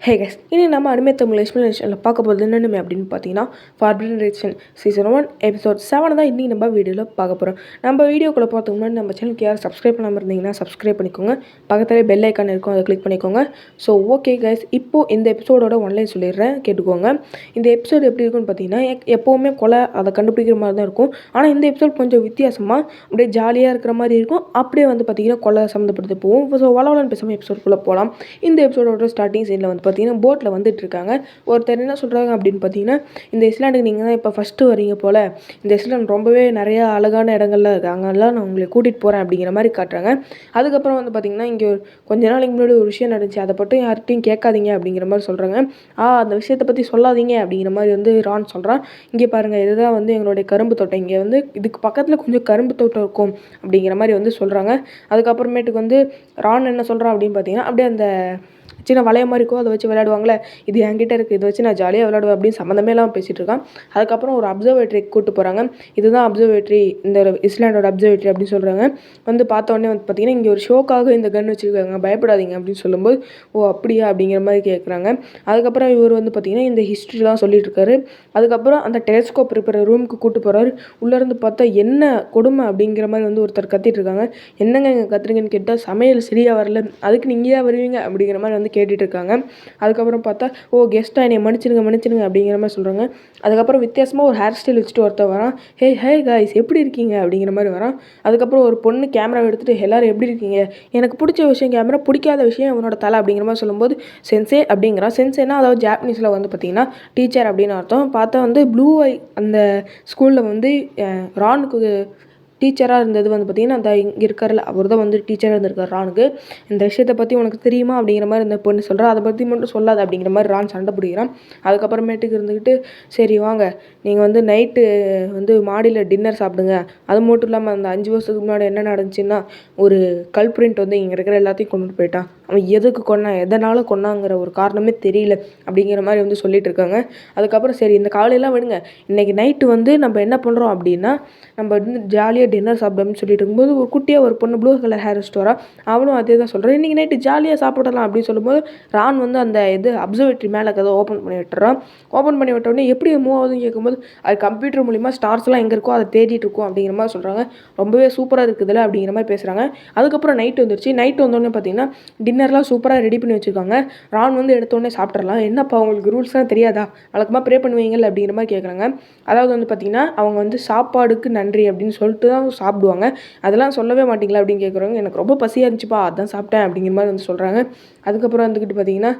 Hey guys, இனி நம்ம anime Tamil எக்ஸ்பிளனேஷனில் பார்க்க போகிறது என்னென்ன அப்படின்னு பார்த்தீங்கன்னா ஃபார்பிடன் ரிலேஷன் சீசன் 1 எபிசோட் 7 தான் இன்றைக்கி நம்ம வீடியோவில் பார்க்க போகிறோம். நம்ம வீடியோக்குள்ளே பார்த்துக்கு முன்னாடி நம்ம சேனலுக்கு யாரும் சப்ஸ்கிரைப் பண்ணாமல் இருந்தீங்கன்னா சப்ஸ்கிரைப் பண்ணிக்கோங்க. பக்கத்தில் பெல் ஐக்கான் இருக்கும், அதை கிளிக் பண்ணிக்கோங்க. ஸோ ஓகே கைஸ், இப்போது இந்த எபிசோடோட ஒன்லைன் சொல்லிடுறேன், கேட்டுக்கோங்க. இந்த எபிசோடு எப்படி இருக்குன்னு பார்த்தீங்கன்னா எப்போவுமே கொலை அதை கண்டுபிடிக்கிற மாதிரி தான் இருக்கும். ஆனால் இந்த எபிசோட் கொஞ்சம் வித்தியாசமாக அப்படியே ஜாலியாக இருக்கிற மாதிரி இருக்கும். அப்படியே வந்து பார்த்தீங்கன்னா கொலை சம்மந்தப்படுத்தி போகும். ஸோ வளவலன்னு பேசாமல் எபிசோடுக்குள்ளே போகலாம். இந்த எபிசோடோட ஸ்டார்டிங் சீனில் வந்து பார்த்தீங்கன்னா போட்டில் வந்துட்டு இருக்காங்க. ஒருத்தர் என்ன சொல்கிறாங்க அப்படின்னு பார்த்தீங்கன்னா, இந்த ஐஸ்லாண்டுக்கு நீங்கள் தான் இப்போ ஃபஸ்ட்டு வரீங்க போல், இந்த ஐஸ்லாண்ட் ரொம்பவே நிறையா அழகான இடங்கள்லாம் இருக்குது, அங்கெல்லாம் நான் உங்களை கூட்டிகிட்டு போகிறேன் அப்படிங்கிற மாதிரி காட்டுறாங்க. அதுக்கப்புறம் வந்து பார்த்திங்கன்னா இங்கே கொஞ்ச நாளைக்கு முன்னாடி ஒரு விஷயம் நடந்துச்சு, அதை பற்றி யார்கிட்டையும் கேட்காதீங்க அப்படிங்கிற மாதிரி சொல்கிறாங்க. அந்த விஷயத்தை பற்றி சொல்லாதீங்க அப்படிங்கிற மாதிரி வந்து ரான் சொல்கிறான். இங்கே பாருங்கள், இதுதான் வந்து எங்களுடைய கரும்பு தோட்டம், இங்கே வந்து இதுக்கு பக்கத்தில் கொஞ்சம் கரும்பு தோட்டம் இருக்கும் அப்படிங்கிற மாதிரி வந்து சொல்கிறாங்க. அதுக்கப்புறமேட்டுக்கு வந்து ரான் என்ன சொல்கிறான் அப்படின்னு பார்த்தீங்கன்னா, அப்படியே அந்த சின்ன வளைய மாதிரி இருக்கும், அதை வச்சு விளையாடுவாங்களே, இது என்கிட்ட இருக்குது, இதை வச்சு நான் ஜாலியாக விளையாடுவேன் அப்படின்னு சம்மந்தமே இல்லாமல் பேசிகிட்டு இருக்கான். அதுக்கப்புறம் ஒரு அப்சர்வேட்டரிக்கு கூப்பிட்டு போகிறாங்க. இதுதான் அப்சர்வேட்டரி, இந்த இஸ்லாண்டோட அப்சர்வேட்டரி அப்படின்னு சொல்கிறாங்க. வந்து பார்த்தோன்னே வந்து பார்த்திங்கன்னா இங்கே ஒரு ஷோக்காக இந்த கன் வச்சுருக்காங்க, பயப்படாதீங்க அப்படின்னு சொல்லும்போது, ஓ அப்படியா அப்படிங்கிற மாதிரி கேட்குறாங்க. அதுக்கப்புறம் இவர் வந்து பார்த்திங்கன்னா இந்த ஹிஸ்ட்ரிலாம் சொல்லிட்டு இருக்காரு. அதுக்கப்புறம் அந்த டெலிஸ்கோப் இருக்கிற ரூமுக்கு கூப்பிட்டு போகிறாரு. உள்ளேருந்து பார்த்தா என்ன கொடுமை அப்படிங்கிற மாதிரி வந்து ஒருத்தர் கத்திட்டு இருக்காங்க. என்னங்க இங்கே கத்துறீங்கன்னு கேட்டால், சமையல் சரியாக வரல, அதுக்கு நீங்கள் தான் வருவீங்க அப்படிங்கிற மாதிரி வந்து கேட்டுட்டு இருக்காங்க. அதுக்கப்புறம் பார்த்தா, ஓ கெஸ்ட்டாக என்னை மன்னிச்சிடுங்க அப்படிங்கிற மாதிரி சொல்கிறாங்க. அதுக்கப்புறம் வித்தியாசமாக ஒரு ஹேர் ஸ்டைல் வச்சுட்டு ஒருத்தர் வரான். ஹே காய்ஸ் எப்படி இருக்கீங்க அப்படிங்கிற மாதிரி வரான். அதுக்கப்புறம் ஒரு பொண்ணு கேமரா எடுத்துகிட்டு எல்லோரும் எப்படி இருக்கீங்க, எனக்கு பிடிச்ச விஷயம் கேமரா, பிடிக்காத விஷயம் அவனோட தலை அப்படிங்கிற மாதிரி சொல்லும்போது, சென்சே அப்படிங்கிறான். சென்சேனா அதாவது ஜாப்பனீஸில் வந்து பார்த்திங்கன்னா டீச்சர் அப்படின்னு அர்த்தம். பார்த்தா வந்து ப்ளூ ஐ அந்த ஸ்கூலில் வந்து ரானுக்கு டீச்சராக இருந்தது வந்து பார்த்திங்கன்னா அந்த இங்கே இருக்கார்ல, அவர் தான் வந்து டீச்சராக இருந்திருக்கார் ரானுக்கு. இந்த விஷயத்தை பற்றி உனக்கு தெரியுமா அப்படிங்கிற மாதிரி இந்த பொண்ணு சொல்கிறா. அதை பற்றி மட்டும் சொல்லாது அப்படிங்கிற மாதிரி ரான் சண்டை பிடிக்கிறான். அதுக்கப்புறமேட்டுக்கு இருந்துக்கிட்டு, சரி வாங்க நீங்கள் வந்து நைட்டு வந்து மாடியில் டின்னர் சாப்பிடுங்க. அது மட்டும் இல்லாமல் அந்த 5 வருஷத்துக்கு முன்னாடி என்ன நடந்துச்சுன்னா, ஒரு கல்பிரிண்ட் வந்து இங்கே இருக்கிற எல்லாத்தையும் கொண்டுட்டு போயிட்டான். அவன் எதுக்கு கொன்னான், எதனால் கொன்னாங்கிற ஒரு காரணமே தெரியல அப்படிங்கிற மாதிரி வந்து சொல்லிட்டு இருக்காங்க. அதுக்கப்புறம் சரி இந்த காலையெல்லாம் விடுங்க, இன்றைக்கி நைட்டு வந்து நம்ம என்ன பண்ணுறோம் அப்படின்னா, நம்ம வந்து ஜாலியாக டின்னர் சாப்பிடணும்னு சொல்லிட்டு இருக்கும்போது ஒரு குட்டியாக ஒரு பொண்ணு ப்ளூ கலர் ஹேர் ஸ்டோரா, அவனும் அதே தான் சொல்கிறான், இன்றைக்கி நைட்டு ஜாலியாக சாப்பிடலாம் அப்படின்னு சொல்லும்போது ரான் வந்து அந்த அப்சர்வேட்டரி மேலே கதை ஓப்பன் பண்ணி விட்டுறான். ஓப்பன் பண்ணி விட்டோடனே எப்படி மூவ் ஆகுதுன்னு கேட்கும்போது, அது கம்ப்யூட்டர் மூலிமா ஸ்டார்ஸ்லாம் எங்கே இருக்கோ அதை தேடிட்டு இருக்கும் அப்படிங்கிற மாதிரி சொல்கிறாங்க. ரொம்பவே சூப்பராக இருக்குதுல்ல அப்படிங்கிற மாதிரி பேசுகிறாங்க. அதுக்கப்புறம் நைட்டு வந்துருச்சு. நைட்டு வந்தோடனே பார்த்தீங்கன்னா டின்னர்லாம் சூப்பராக ரெடி பண்ணி வச்சுருக்காங்க. ரான் வந்து எடுத்தோடனே சாப்பிட்றலாம். என்னப்பா உங்களுக்கு ரூல்ஸ்லாம் தெரியாதா, வழக்கமாக ப்ரே பண்ணுவீங்கல்ல அப்படிங்கிற மாதிரி கேட்குறாங்க. அதாவது வந்து பார்த்திங்கன்னா அவங்க வந்து சாப்பாடுக்கு நன்றி அப்படின்னு சொல்லிட்டு தான் சாப்பிடுவாங்க, அதெல்லாம் சொல்லவே மாட்டிங்களா அப்படின்னு கேட்குறாங்க. எனக்கு ரொம்ப பசியாக இருந்துச்சுப்பா, அதான் சாப்பிட்டேன் அப்படிங்கிற மாதிரி வந்து சொல்கிறாங்க. அதுக்கப்புறம் வந்துக்கிட்டு பார்த்திங்கன்னா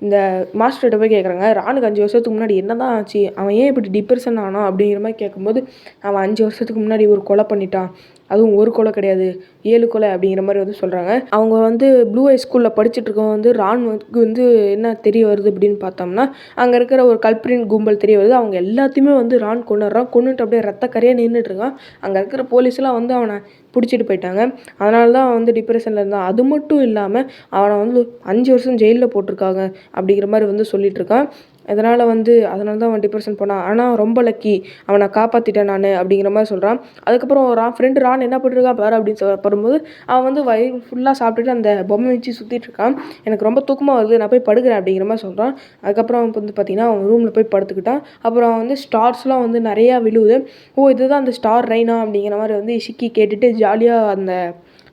இந்த மாஸ்டர்கிட்ட போய் கேட்குறாங்க, ரானுக்கு 5 வருஷத்துக்கு முன்னாடி என்ன தான் ஆச்சு, அவன் ஏன் இப்படி டிப்ரெஷன் ஆனான் அப்படிங்கிற மாதிரி கேட்கும்போது, அவன் 5 வருஷத்துக்கு முன்னாடி ஒரு கொலை பண்ணிட்டான், அதுவும் ஒரு கொலை கிடையாது 7 கொலை அப்படிங்கிற மாதிரி வந்து சொல்கிறாங்க. அவங்க வந்து ப்ளூ ஐ ஸ்கூலில் படிச்சுட்டு இருக்கவங்க வந்து ராணுக்கு வந்து என்ன தெரிய வருது அப்படின்னு பார்த்தோம்னா, அங்கே இருக்கிற ஒரு கல்பிரின் கும்பல் தெரிய வருது. அவங்க எல்லாத்தையுமே வந்து ரான் கொண்டுட்டு அப்படியே ரத்தக்கரையாக நின்றுட்டு இருக்கான். அங்கே இருக்கிற போலீஸ்லாம் வந்து அவனை பிடிச்சிட்டு போயிட்டாங்க. அதனால தான் அவன் வந்து டிப்ரெஷனில் இருந்தான். அது மட்டும் இல்லாமல் அவனை வந்து 5 வருஷம் ஜெயிலில் போட்டிருக்காங்க அப்படிங்கிற மாதிரி வந்து சொல்லிட்டு இருக்கான். அதனால் தான் அவன் டிப்ரெஷன் போனான். ஆனால் ரொம்ப லக்கி, அவனை காப்பாற்றிட்டேன் நான் அப்படிங்கிற மாதிரி சொல்கிறான். அதுக்கப்புறம் ஃப்ரெண்டு ரான் என்ன பண்ணிருக்கான் பாரு அப்படின்னு வரும்போது, அவன் வந்து வயிறு ஃபுல்லாக சாப்பிட்டுட்டு அந்த பொம்மை வச்சு சுற்றிட்டு இருக்கான். எனக்கு ரொம்ப தூக்கமாக வருது, நான் போய் படுக்கிறேன் அப்படிங்கிற மாதிரி சொல்கிறான். அதுக்கப்புறம் அவன் வந்து பார்த்திங்கன்னா அவன் ரூமில் போய் படுத்துக்கிட்டான். அப்புறம் வந்து ஸ்டார்ஸ்லாம் வந்து நிறையா விழுவுது. ஓ இதுதான் அந்த ஸ்டார் ரெய்னா அப்படிங்கிற மாதிரி வந்து இஷிக்கி கேட்டுட்டு ஜாலியாக அந்த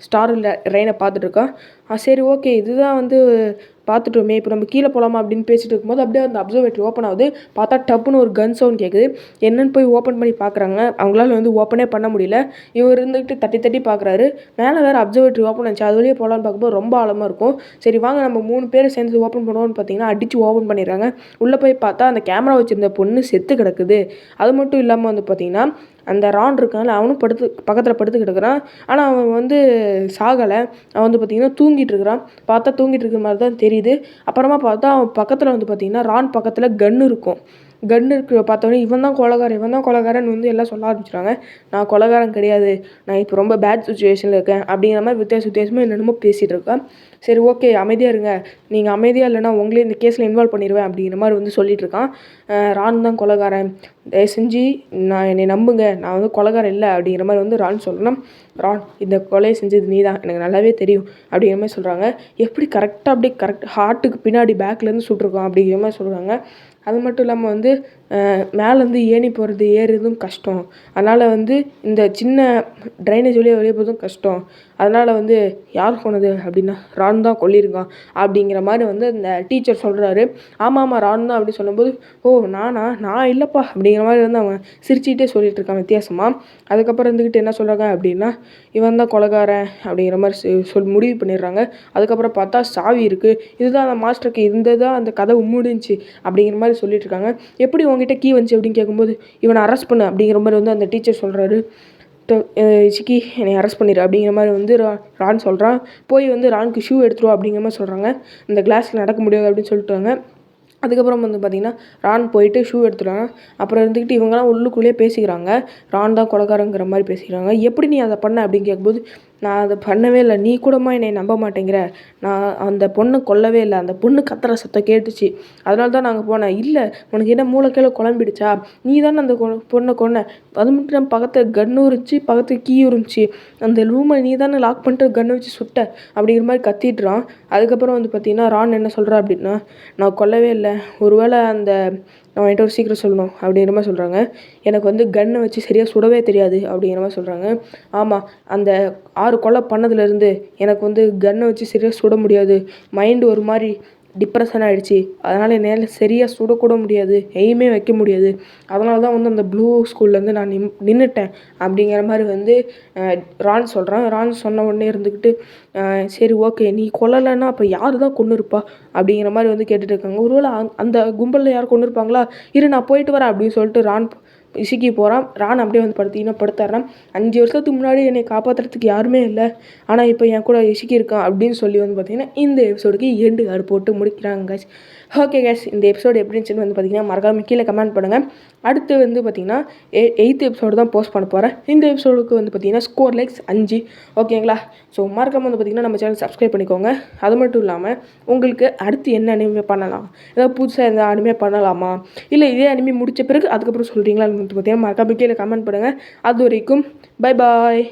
ஸ்டார் ரெயினை பார்த்துட்ருக்கான். சரி ஓகே இதுதான் வந்து பார்த்துட்டோமே, இப்போ நம்ம கீழே போகலாமா அப்படின்னு பேசிகிட்டு இருக்கும்போது அப்படியே அந்த அப்சர்வேட்டரி ஓப்பன் ஆகுது. பார்த்தா டப்புன்னு ஒரு கன் சவுண்ட் கேட்குது. என்னென்னு போய் ஓப்பன் பண்ணி பார்க்குறாங்க. அவங்களால வந்து ஓப்பனே பண்ண முடியல. இவர் இருந்துக்கிட்டு தட்டி தட்டி பார்க்குறாரு. மேலே வேறு அப்சர்வேட்டரி ஓப்பன் ஆச்சு, அது வழியே போகலான்னு பார்க்கும்போது ரொம்ப ஆழமாக இருக்கும். சரி வாங்க நம்ம 3 பேர் சேர்ந்து ஓப்பன் பண்ணுவோம்னு பார்த்தீங்கன்னா அடித்து ஓப்பன் பண்ணிடுறாங்க. உள்ளே போய் பார்த்தா அந்த கேமரா வச்சுருந்த பொண்ணு செத்து கிடக்குது. அது மட்டும் இல்லாமல் வந்து பார்த்திங்கன்னா அந்த ரான் இருக்கான்ல, அவனும் பக்கத்தில் படுத்து கிடக்குறான். ஆனால் அவன் வந்து சாகலை, அவன் வந்து பார்த்திங்கன்னா தூங்கிட்டு இருக்கிறான். பார்த்தா தூங்கிட்டு இருக்கிற மாதிரி தான் தெரியுது. அப்புறமா பார்த்தா அவன் பக்கத்தில் வந்து பார்த்திங்கன்னா ரான் பக்கத்தில் கன்று இருக்கும். கன்று இருக்கு பார்த்தோன்னே இவன் தான் கொலைகாரன் வந்து எல்லாம் சொல்ல ஆரம்பிச்சிட்டாங்க. நான் கொலைகாரன் கிடையாது, நான் இப்போ ரொம்ப பேட் சுச்சுவேஷனில் இருக்கேன் அப்படிங்கிற மாதிரி வித்தியாசமாக என்னென்னமோ பேசிகிட்டு இருக்கேன். சரி ஓகே அமைதியாக இருங்க, நீங்கள் அமைதியாக இல்லைனா உங்களே இந்த கேஸில் இன்வால்வ் பண்ணிடுவேன் அப்படிங்கிற மாதிரி வந்து சொல்லிட்டு இருக்கான். ரான் தான் கொலைகாரன், தயவு செஞ்சு என்னை நம்புங்க, நான் வந்து கொலைகாரன் இல்லை அப்படிங்கிற மாதிரி வந்து ரான் சொல்லணும். ரான் இந்த கொலையை செஞ்சது நீ தான், எனக்கு நல்லாவே தெரியும் அப்படிங்கிற மாதிரி சொல்கிறாங்க. எப்படி கரெக்டாக அப்படியே கரெக்ட் ஹார்ட்டுக்கு பின்னாடி பேக்லேருந்து சுட்டிருக்கோம் அப்படிங்கிற மாதிரி சொல்கிறாங்க. அது மட்டும் இல்லாமல் வந்து மேலேருந்து ஏணி போகிறது ஏறுறதும் கஷ்டம், அதனால் வந்து இந்த சின்ன ட்ரைனேஜ் வழியாக வெளியே போகிறதும் கஷ்டம், அதனால் வந்து யார் சொன்னது அப்படின்னா ரான் தான் கொல்லியிருக்கான் அப்படிங்கிற மாதிரி வந்து அந்த டீச்சர் சொல்கிறாரு. ஆமாம் ரான் தான் அப்படின்னு சொல்லும்போது, ஓ நான் இல்லைப்பா அப்படிங்கிற மாதிரி வந்து அவன் சிரிச்சுக்கிட்டே சொல்லிட்டு இருக்கான் வித்தியாசமாக. அதுக்கப்புறம் இருந்துக்கிட்டு என்ன சொல்கிறாங்க அப்படின்னா, இவன் தான் கொலைகாரன் அப்படிங்கிற மாதிரி முடிவு பண்ணிடுறாங்க. அதுக்கப்புறம் பார்த்தா சாவி இருக்குது, இதுதான் அந்த மாஸ்டருக்கு இருந்ததாக அந்த கதவு மூடிச்சு அப்படிங்கிற மாதிரி சொல்லிட்டு இருக்காங்க. எப்படி உங்ககிட்ட கீ வந்துச்சு அப்படின்னு கேட்கும்போது, இவனை அரெஸ்ட் பண்ணு அப்படிங்கிற மாதிரி வந்து அந்த டீச்சர் சொல்கிறாரு. இஷிக்கி என்னை அரெஸ்ட் பண்ணிடு அப்படிங்கிற மாதிரி வந்து ரான் சொல்கிறான். போய் வந்து ரானுக்கு ஷூ எடுத்துருவா அப்படிங்கிற மாதிரி சொல்கிறாங்க. இந்த கிளாஸில் நடக்க முடியாது அப்படின்னு சொல்லிட்டாங்க. அதுக்கப்புறம் வந்து பார்த்திங்கன்னா ரான் போயிட்டு ஷூ எடுத்துடுவாங்க. அப்புறம் இருந்துக்கிட்டு இவங்கெல்லாம் உள்ளுக்குள்ளேயே பேசிக்கிறாங்க. ரான் தான் கொலைகாரங்கிற மாதிரி பேசிக்கிறாங்க. எப்படி நீ அதை பண்ண அப்படின்னு கேட்கும்போது, நான் அதை பண்ணவே இல்லை, நீ கூடமா என்னை நம்ப மாட்டேங்கிற, நான் அந்த பொண்ணை கொல்லவே இல்லை, அந்த பொண்ணு கத்துற சத்தம் கேட்டுச்சு, அதனால தான் நாங்கள் போனேன். இல்லை உனக்கு என்ன மூளைக்கீழே குழம்பிடுச்சா, நீ தானே அந்த பொண்ணை கொன்ன, அது மட்டும் நம்ம பக்கத்தில் கன்னும் இருந்துச்சு, பக்கத்தில் கீயும் இருந்துச்சு, அந்த ரூமை நீ தானே லாக் பண்ணிட்டு கன்னை வச்சு சுட்ட அப்படிங்கிற மாதிரி கத்திட்டுறான். அதுக்கப்புறம் வந்து பார்த்திங்கன்னா ரான் என்ன சொல்கிறா அப்படின்னா, நான் கொல்லவே இல்லை, ஒருவேளை அந்த நான் என்கிட்ட ஒரு சீக்கிரம் சொல்லணும் அப்படிங்கிற மாதிரி சொல்கிறாங்க. எனக்கு வந்து கன்னை வச்சு சரியாக சுடவே தெரியாது அப்படிங்கிற மாதிரி சொல்கிறாங்க. ஆமாம், அந்த 6 கொலை பண்ணதுலேருந்து எனக்கு வந்து கன்னை வச்சு சரியாக சுட முடியாது, மைண்டு ஒரு மாதிரி டிப்ரெஷன் ஆகிடுச்சி, அதனால் என்னால் சரியாக சுடக்கூட முடியாது, எய்மே வைக்க முடியாது, அதனால தான் வந்து அந்த ப்ளூ ஸ்கூல்லேருந்து நான் நின்றுட்டேன் அப்படிங்கிற மாதிரி வந்து ரான் சொல்கிறான். ரான் சொன்ன உடனே இருந்துக்கிட்டு, சரி ஓகே நீ கொல்லலைன்னா அப்போ யார் தான் கொன்று இருப்பா அப்படிங்கிற மாதிரி வந்து கேட்டுட்டு இருக்காங்க. ஒருவேளை அந்த கும்பலில் யார் கொன்று இருப்பாங்களா, இரு நான் போயிட்டு வரேன் அப்படின்னு சொல்லிட்டு ரான் இஷிக்கி போகிறான். ரான் அப்படியே வந்து படுத்துறான். 5 வருஷத்துக்கு முன்னாடி என்னை காப்பாற்றுறதுக்கு யாருமே இல்லை, ஆனால் இப்போ என் கூட இஷிக்கி இருக்கான் அப்படின்னு சொல்லி வந்து பார்த்திங்கன்னா இந்த எபிசோடுக்கு எண்டு போட்டு முடிக்கிறாங்க கைஸ். ஓகே கைஸ், இந்த எபிசோடு எப்படி இருந்துச்சுன்னு வந்து பார்த்திங்கன்னா மறக்காமல் கீழே கமெண்ட் பண்ணுங்கள். அடுத்து வந்து பார்த்திங்கன்னா 8th எபிசோடு தான் போஸ்ட் பண்ண போகிறேன். இந்த எபிசோடுக்கு வந்து பார்த்திங்கன்னா ஸ்கோர் லைக்ஸ் 5. ஓகேங்களா? ஸோ மறக்காமல் வந்து பார்த்திங்கன்னா நம்ம சேனல் சப்ஸ்கிரைப் பண்ணிக்கோங்க. அது மட்டும் இல்லாமல் உங்களுக்கு அடுத்து என்ன அனிமே பண்ணலாம், ஏதாவது புதுசாக எதாவது அனிமே பண்ணலாமா, இல்லை இதே அனிமே முடித்த பிறகு அதுக்கப்புறம் சொல்கிறீங்களா வந்து பார்த்திங்கன்னா மறக்காமல் கீழே கமெண்ட் பண்ணுங்கள். அது வரைக்கும் பை பாய்.